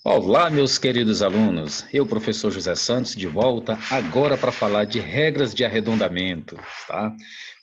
Olá, meus queridos alunos. Eu, professor José Santos, de volta agora para falar de regras de arredondamento, tá?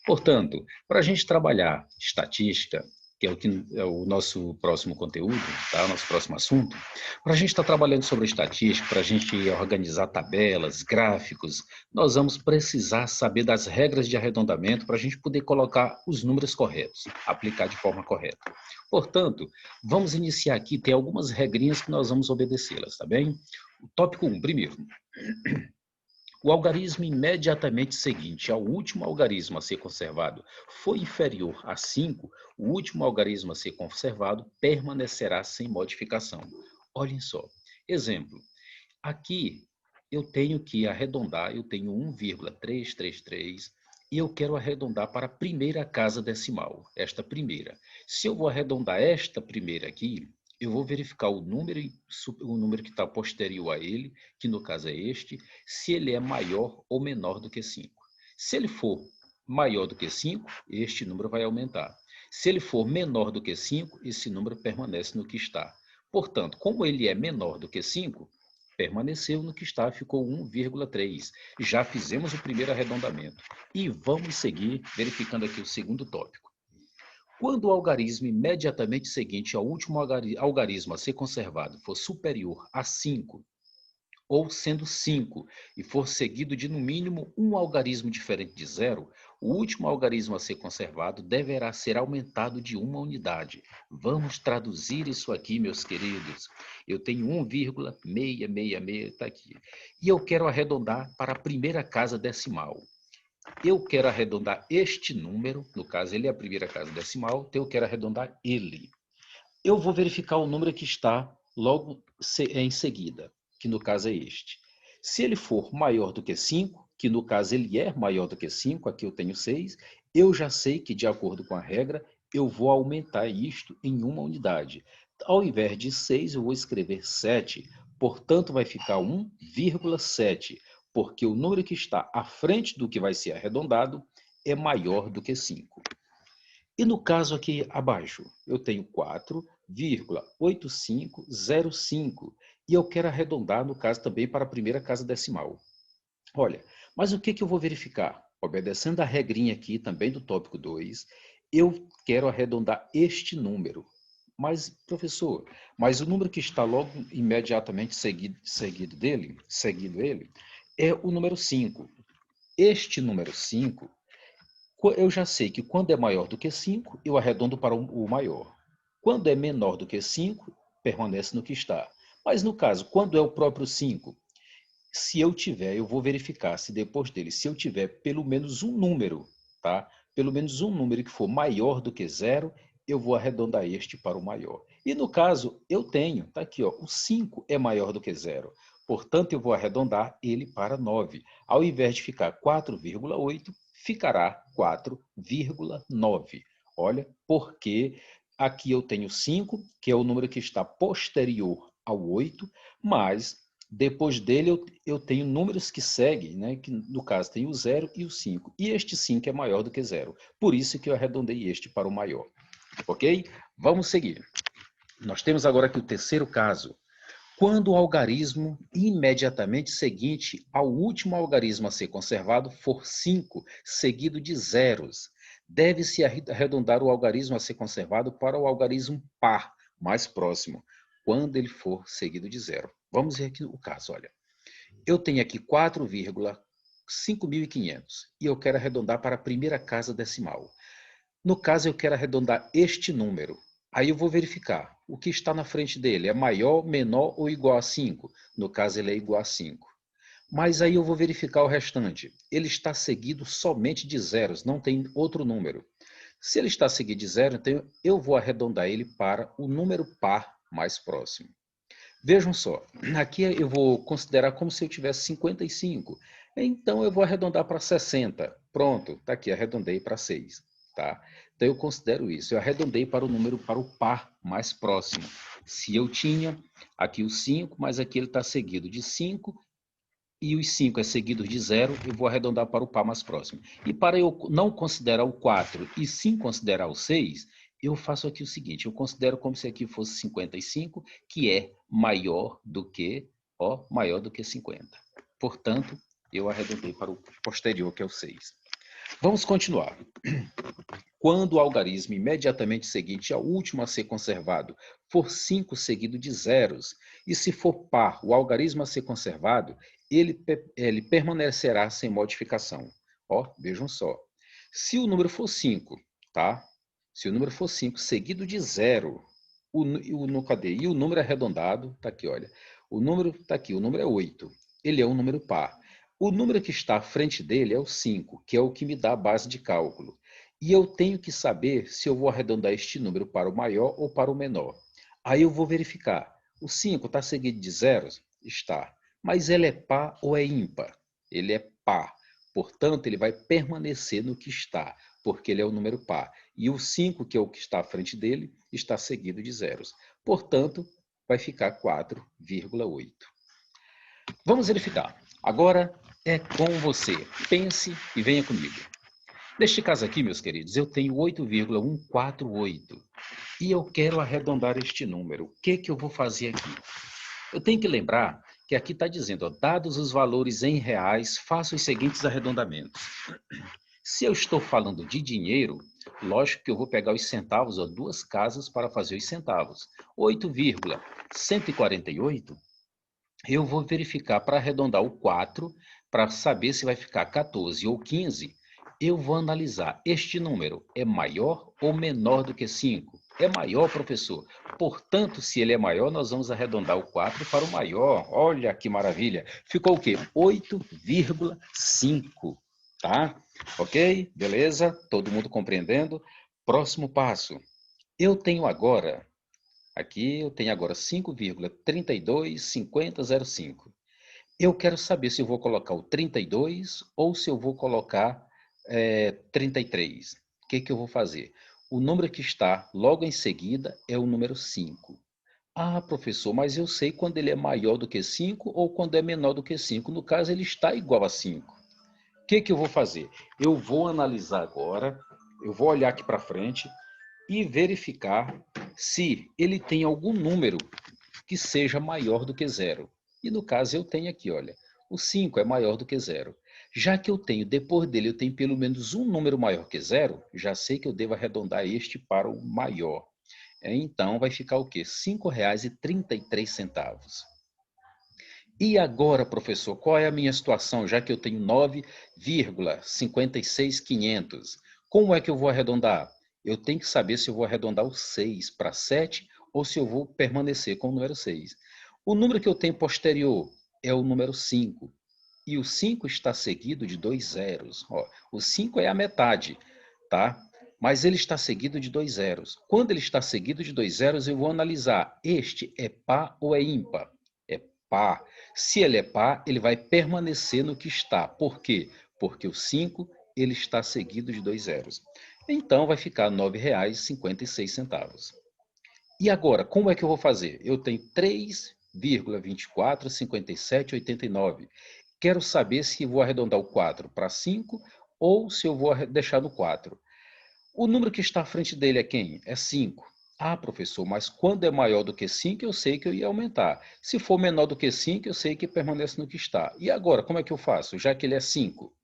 Portanto, para a gente trabalhar estatística, que é o nosso próximo conteúdo, tá? Nosso próximo assunto, para a gente estar trabalhando sobre estatística, para a gente organizar tabelas, gráficos, nós vamos precisar saber das regras de arredondamento para a gente poder colocar os números corretos, aplicar de forma correta. Portanto, vamos iniciar aqui, tem algumas regrinhas que nós vamos obedecê-las, tá bem? O tópico 1, primeiro. O algarismo imediatamente seguinte ao último algarismo a ser conservado for inferior a 5, o último algarismo a ser conservado permanecerá sem modificação. Olhem só. Exemplo. Aqui eu tenho que arredondar, eu tenho 1,333 e eu quero arredondar para a primeira casa decimal, esta primeira. Se eu vou arredondar esta primeira aqui, eu vou verificar o número que está posterior a ele, que no caso é este, se ele é maior ou menor do que 5. Se ele for maior do que 5, este número vai aumentar. Se ele for menor do que 5, esse número permanece no que está. Portanto, como ele é menor do que 5, permaneceu no que está, ficou 1,3. Já fizemos o primeiro arredondamento. E vamos seguir verificando aqui o segundo tópico. Quando o algarismo imediatamente seguinte ao último algarismo a ser conservado for superior a 5, ou sendo 5, e for seguido de no mínimo um algarismo diferente de 0, o último algarismo a ser conservado deverá ser aumentado de uma unidade. Vamos traduzir isso aqui, meus queridos. Eu tenho 1,666, está aqui. E eu quero arredondar para a primeira casa decimal. Eu quero arredondar este número, no caso ele é a primeira casa decimal, então eu quero arredondar ele. Eu vou verificar o número que está logo em seguida, que no caso é este. Se ele for maior do que 5, que no caso ele é maior do que 5, aqui eu tenho 6, eu já sei que, de acordo com a regra, eu vou aumentar isto em uma unidade. Ao invés de 6, eu vou escrever 7, portanto vai ficar 1,7, porque o número que está à frente do que vai ser arredondado é maior do que 5. E no caso aqui abaixo, eu tenho 4,8505 e eu quero arredondar, no caso também, para a primeira casa decimal. Olha, mas o que eu vou verificar? Obedecendo a regrinha aqui também do tópico 2, eu quero arredondar este número. Mas, professor, mas o número que está logo imediatamente seguido ele, é o número 5. Este número 5, eu já sei que quando é maior do que 5, eu arredondo para o maior. Quando é menor do que 5, permanece no que está. Mas no caso, quando é o próprio 5, se eu tiver, eu vou verificar se depois dele, se eu tiver pelo menos um número, tá? Pelo menos um número que for maior do que 0, eu vou arredondar este para o maior. E no caso, eu tenho, tá aqui, ó, o 5 é maior do que 0. Portanto, eu vou arredondar ele para 9. Ao invés de ficar 4,8, ficará 4,9. Olha, porque aqui eu tenho 5, que é o número que está posterior ao 8, mas depois dele eu tenho números que seguem, né? Que no caso tem o 0 e o 5. E este 5 é maior do que 0. Por isso que eu arredondei este para o maior. Ok? Vamos seguir. Nós temos agora aqui o terceiro caso. Quando o algarismo imediatamente seguinte ao último algarismo a ser conservado for 5, seguido de zeros, deve-se arredondar o algarismo a ser conservado para o algarismo par mais próximo, quando ele for seguido de 0. Vamos ver aqui o caso, olha. Eu tenho aqui 4,5500 e eu quero arredondar para a primeira casa decimal. No caso, eu quero arredondar este número. Aí eu vou verificar o que está na frente dele. É maior, menor ou igual a 5? No caso, ele é igual a 5. Mas aí eu vou verificar o restante. Ele está seguido somente de zeros, não tem outro número. Se ele está seguido de zero, então eu vou arredondar ele para o número par mais próximo. Vejam só, aqui eu vou considerar como se eu tivesse 55. Então eu vou arredondar para 60. Pronto, está aqui, arredondei para 6. Tá? Então eu considero isso. Eu arredondei para o número, para o par mais próximo. Se eu tinha aqui o 5, mas aqui ele está seguido de 5, e os 5 é seguido de 0, eu vou arredondar para o par mais próximo. E para eu não considerar o 4 e sim considerar o 6, eu faço aqui o seguinte, eu considero como se aqui fosse 55, que é maior do que, ó, maior do que 50. Portanto, eu arredondei para o posterior, que é o 6. Vamos continuar. Quando o algarismo imediatamente seguinte ao último a ser conservado for 5 seguido de zeros, e se for par, o algarismo a ser conservado, ele permanecerá sem modificação. Ó, vejam só. Se o número for 5, tá? Se o número for 5 seguido de zero, cadê? E o número arredondado, tá aqui, olha. O número tá aqui, o número é 8. Ele é um número par. O número que está à frente dele é o 5, que é o que me dá a base de cálculo. E eu tenho que saber se eu vou arredondar este número para o maior ou para o menor. Aí eu vou verificar. O 5 está seguido de zeros? Está. Mas ele é par ou é ímpar? Ele é par. Portanto, ele vai permanecer no que está, porque ele é o número par. E o 5, que é o que está à frente dele, está seguido de zeros. Portanto, vai ficar 4,8. Vamos verificar. Agora é com você. Pense e venha comigo. Neste caso aqui, meus queridos, eu tenho 8,148 e eu quero arredondar este número. O que eu vou fazer aqui? Eu tenho que lembrar que aqui está dizendo, ó, dados os valores em reais, faça os seguintes arredondamentos. Se eu estou falando de dinheiro, lógico que eu vou pegar os centavos, ó, duas casas para fazer os centavos. 8,148, eu vou verificar para arredondar o 4, para saber se vai ficar 14 ou 15, eu vou analisar este número é maior ou menor do que 5? É maior, professor. Portanto, se ele é maior, nós vamos arredondar o 4 para o maior. Olha que maravilha. Ficou o quê? 8,5. Tá? Ok? Beleza? Todo mundo compreendendo? Próximo passo. Eu tenho agora 5,325005. Eu quero saber se eu vou colocar o 32 ou se eu vou colocar 33. O que eu vou fazer? O número que está logo em seguida é o número 5. Ah, professor, mas eu sei quando ele é maior do que 5 ou quando é menor do que 5. No caso, ele está igual a 5. O que eu vou fazer? Eu vou analisar agora, eu vou olhar aqui para frente e verificar se ele tem algum número que seja maior do que zero. E no caso eu tenho aqui, olha, o 5 é maior do que zero. Já que eu tenho, depois dele, eu tenho pelo menos um número maior que zero, já sei que eu devo arredondar este para o maior. Então vai ficar o quê? R$ 5,33. E agora, professor, qual é a minha situação, já que eu tenho 9,56500? Como é que eu vou arredondar? Eu tenho que saber se eu vou arredondar o 6 para 7 ou se eu vou permanecer com o número 6. O número que eu tenho posterior é o número 5. E o 5 está seguido de 2 zeros. Ó, o 5 é a metade, tá? Mas ele está seguido de 2 zeros. Quando ele está seguido de 2 zeros, eu vou analisar. Este é par ou é ímpar? É par. Se ele é par, ele vai permanecer no que está. Por quê? Porque o 5 ele está seguido de 2 zeros. Então, vai ficar R$ 9,56. E agora, como é que eu vou fazer? Eu tenho 3,245789. Quero saber se vou arredondar o 4 para 5 ou se eu vou deixar no 4. O número que está à frente dele é quem? É 5. Ah, professor, mas quando é maior do que 5, eu sei que eu ia aumentar. Se for menor do que 5, eu sei que permanece no que está. E agora, como é que eu faço? Já que ele é 5,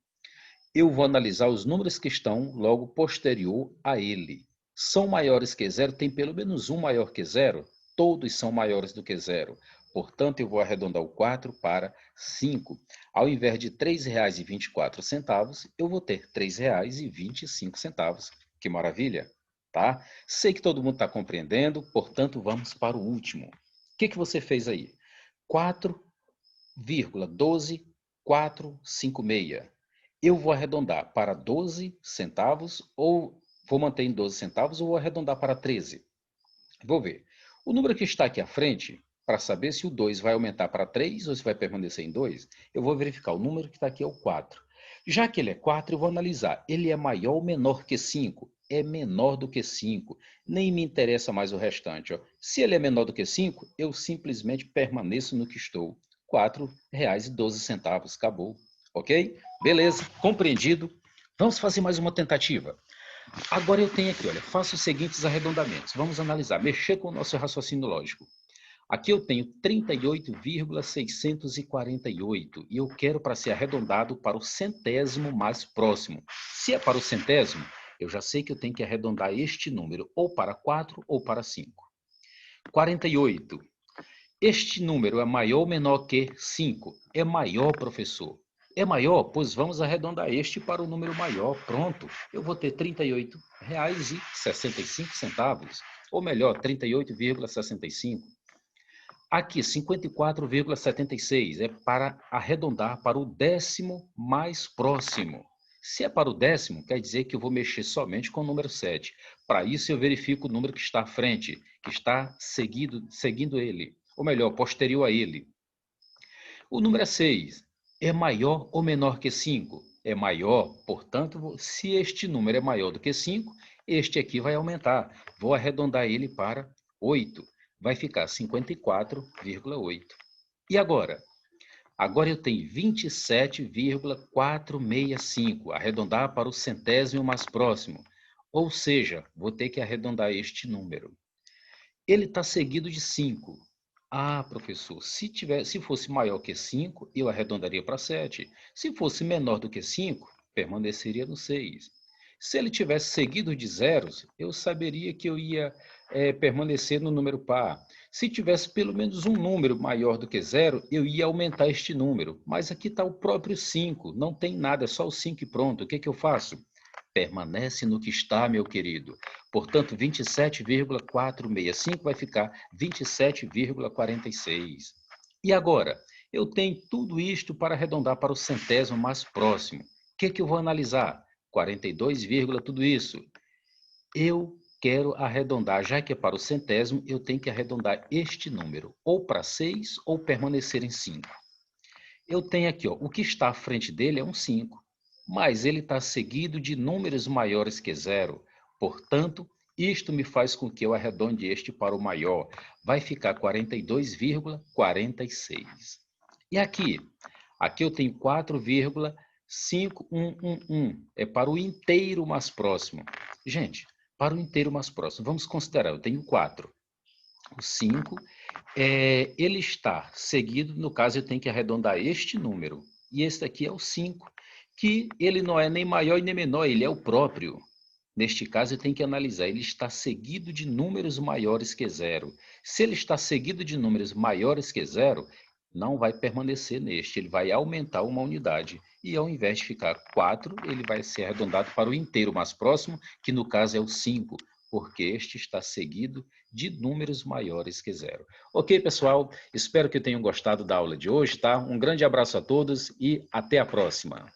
eu vou analisar os números que estão logo posterior a ele. São maiores que zero? Tem pelo menos um maior que zero? Todos são maiores do que zero. Portanto, eu vou arredondar o 4 para 5. Ao invés de R$ 3,24, eu vou ter R$ 3,25. Que maravilha, tá? Sei que todo mundo está compreendendo, portanto, vamos para o último. O que você fez aí? 4,12456. Eu vou arredondar para 12 centavos ou vou manter em 12 centavos ou vou arredondar para 13? Vou ver. O número que está aqui à frente, para saber se o 2 vai aumentar para 3 ou se vai permanecer em 2, eu vou verificar. O número que está aqui é o 4. Já que ele é 4, eu vou analisar. Ele é maior ou menor que 5? É menor do que 5. Nem me interessa mais o restante. Ó. Se ele é menor do que 5, eu simplesmente permaneço no que estou. R$ 4,12. Acabou. Ok? Beleza, compreendido. Vamos fazer mais uma tentativa. Agora eu tenho aqui, olha, faço os seguintes arredondamentos. Vamos analisar, mexer com o nosso raciocínio lógico. Aqui eu tenho 38,648 e eu quero para ser arredondado para o centésimo mais próximo. Se é para o centésimo, eu já sei que eu tenho que arredondar este número ou para 4 ou para 5. 48. Este número é maior ou menor que 5? É maior, professor. É maior? Pois vamos arredondar este para o número maior. Pronto. Eu vou ter R$ 38,65. Ou melhor, 38,65. Aqui, 54,76 é para arredondar para o décimo mais próximo. Se é para o décimo, quer dizer que eu vou mexer somente com o número 7. Para isso, eu verifico o número que está à frente, que está seguindo ele, ou melhor, posterior a ele. O número é 6. É maior ou menor que 5? É maior, portanto, se este número é maior do que 5, este aqui vai aumentar. Vou arredondar ele para 8. Vai ficar 54,8. E agora? Agora eu tenho 27,465, arredondar para o centésimo mais próximo. Ou seja, vou ter que arredondar este número. Ele está seguido de 5. Ah, professor, se fosse maior que 5, eu arredondaria para 7. Se fosse menor do que 5, permaneceria no 6. Se ele tivesse seguido de zeros, eu saberia que eu ia permanecer no número par. Se tivesse pelo menos um número maior do que zero, eu ia aumentar este número. Mas aqui está o próprio 5, não tem nada, é só o 5 e pronto. O que eu faço? Permanece no que está, meu querido. Portanto, 27,465 vai ficar 27,46. E agora? Eu tenho tudo isto para arredondar para o centésimo mais próximo. O que eu vou analisar? 42, tudo isso. Eu quero arredondar, já que é para o centésimo, eu tenho que arredondar este número, ou para 6 ou permanecer em 5. Eu tenho aqui, ó, o que está à frente dele é um 5, mas ele está seguido de números maiores que zero. Portanto, isto me faz com que eu arredonde este para o maior. Vai ficar 42,46. E aqui? Aqui eu tenho 4,5111. É para o inteiro mais próximo. Gente, para o inteiro mais próximo, vamos considerar, eu tenho 4. O 5, ele está seguido, no caso eu tenho que arredondar este número. E este aqui é o 5, que ele não é nem maior e nem menor, ele é o próprio. Neste caso, eu tenho que analisar, ele está seguido de números maiores que zero. Se ele está seguido de números maiores que zero, não vai permanecer neste, ele vai aumentar uma unidade. E ao invés de ficar 4, ele vai ser arredondado para o inteiro mais próximo, que no caso é o 5, porque este está seguido de números maiores que zero. Ok, pessoal? Espero que tenham gostado da aula de hoje, tá? Um grande abraço a todos e até a próxima.